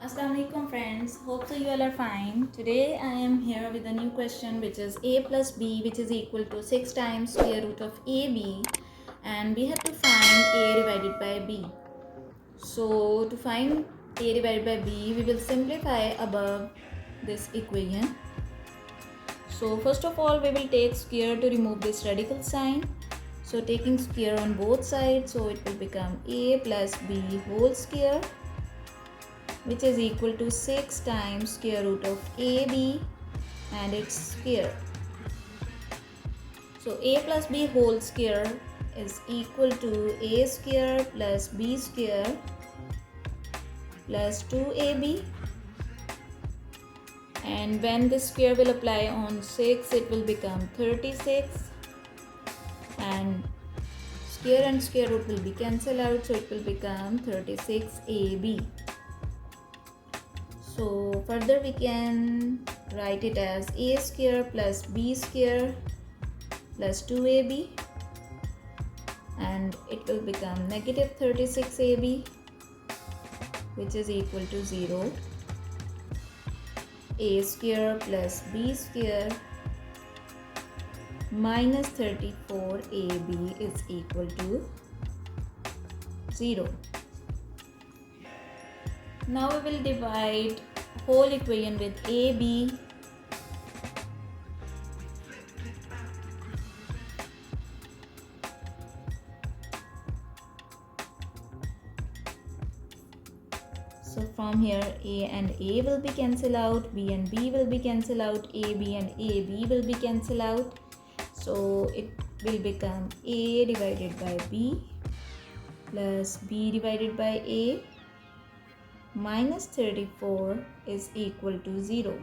Assalamualaikum friends, hope so you all are fine. Today I am here with a new question which is a plus b which is equal to 6 times square root of ab, and we have to find a divided by b. So to find a divided by b we will simplify above this equation. So first of all we will take square to remove this radical sign. So taking square on both sides, so it will become a plus b whole square, which is equal to 6 times square root of AB and its square. So a plus b whole square is equal to a square plus b square plus 2ab, and when this square will apply on 6 it will become 36, and square root will be cancelled out, so it will become 36ab. So further we can write it as a square plus b square plus 2ab, and it will become negative 36ab, which is equal to 0. A square plus b square minus 34ab is equal to 0. Now we will divide whole equation with AB. So from here A and A will be cancelled out, B and B will be cancelled out, AB and AB will be cancelled out. So it will become A divided by B plus B divided by A minus 34 is equal to 0.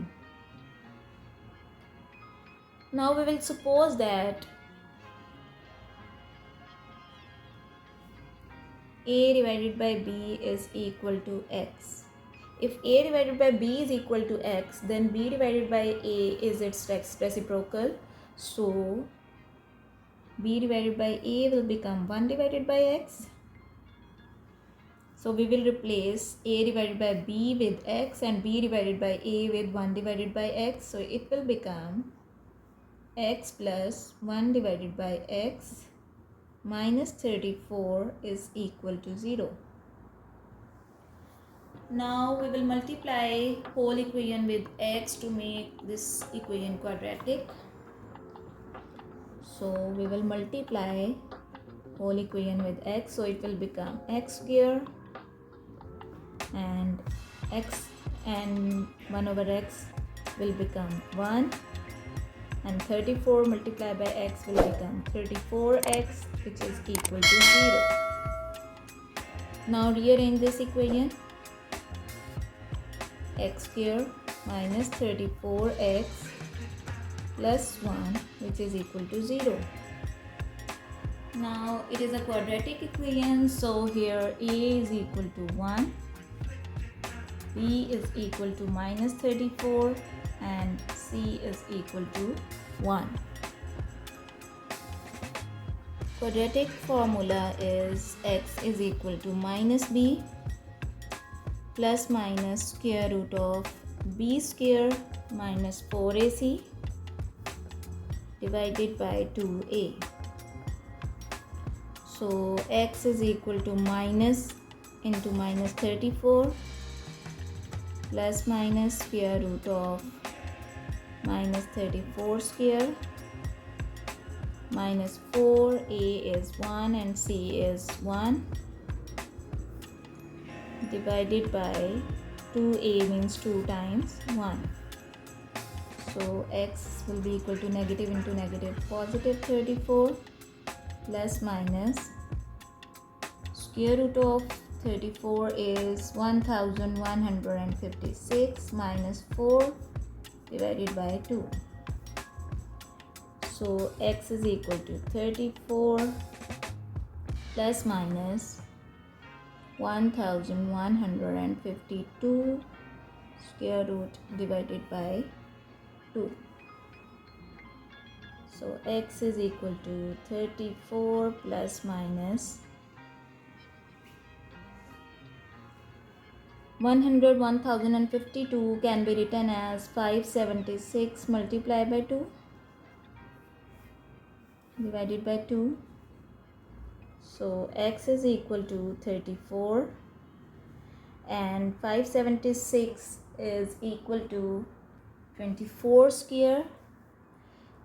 Now we will suppose that A divided by B is equal to x. If A divided by B is equal to x, then B divided by A is its reciprocal. So B divided by A will become 1 divided by x. So we will replace A divided by B with x and B divided by A with 1 divided by x. So it will become x plus 1 divided by x minus 34 is equal to 0. Now we will multiply whole equation with x to make this equation quadratic. So we will multiply whole equation with x, so it will become x square and x and 1 over x will become 1, and 34 multiplied by x will become 34x, which is equal to 0. Now rearrange this equation. X square minus 34x plus 1, which is equal to 0. Now it is a quadratic equation, so here A is equal to 1, B is equal to minus 34, and C is equal to 1. Quadratic formula is x is equal to minus b plus minus square root of b square minus 4ac divided by 2a. So x is equal to minus into minus 34 plus minus square root of minus 34 square minus 4, a is 1 and c is 1, divided by 2a means 2 times 1. So x will be equal to negative into negative positive 34 plus minus square root of 34 is 1156 minus 4 divided by 2. So x is equal to 34 plus minus 1152 square root divided by 2. So x is equal to 34 plus minus 100, 1052 can be written as 576 multiplied by 2 divided by 2. So x is equal to 34 and 576 is equal to 24 square.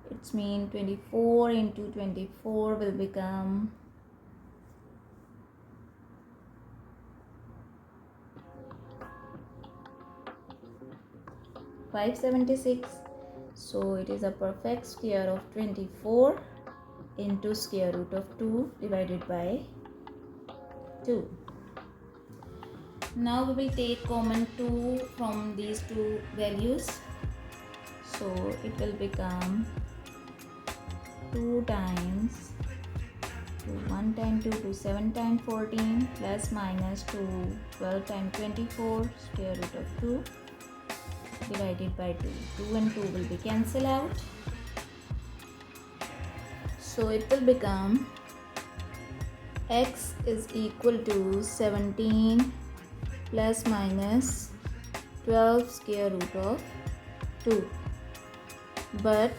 It's mean 24 into 24 will become 576. So it is a perfect square of 24 into square root of 2 divided by 2. Now we will take common 2 from these two values. So it will become 2 times 2, 1 times 2, 2, 7 times 14 plus minus 2, 12 times 24 square root of 2 divided by 2. 2 and 2 will be cancelled out. So it will become x is equal to 17 plus minus 12 square root of 2. But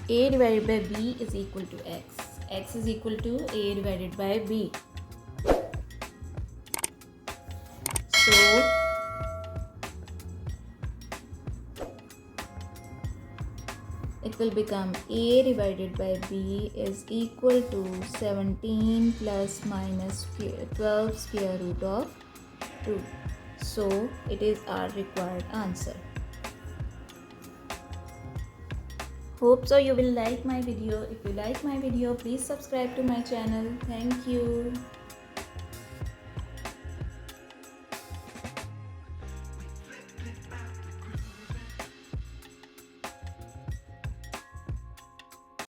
a divided by b is equal to x. X is equal to a divided by b. So it will become a divided by b is equal to 17 plus minus 12 square root of 2. So it is our required answer. Hope so you will like my video. If you like my video, please subscribe to my channel. Thank you.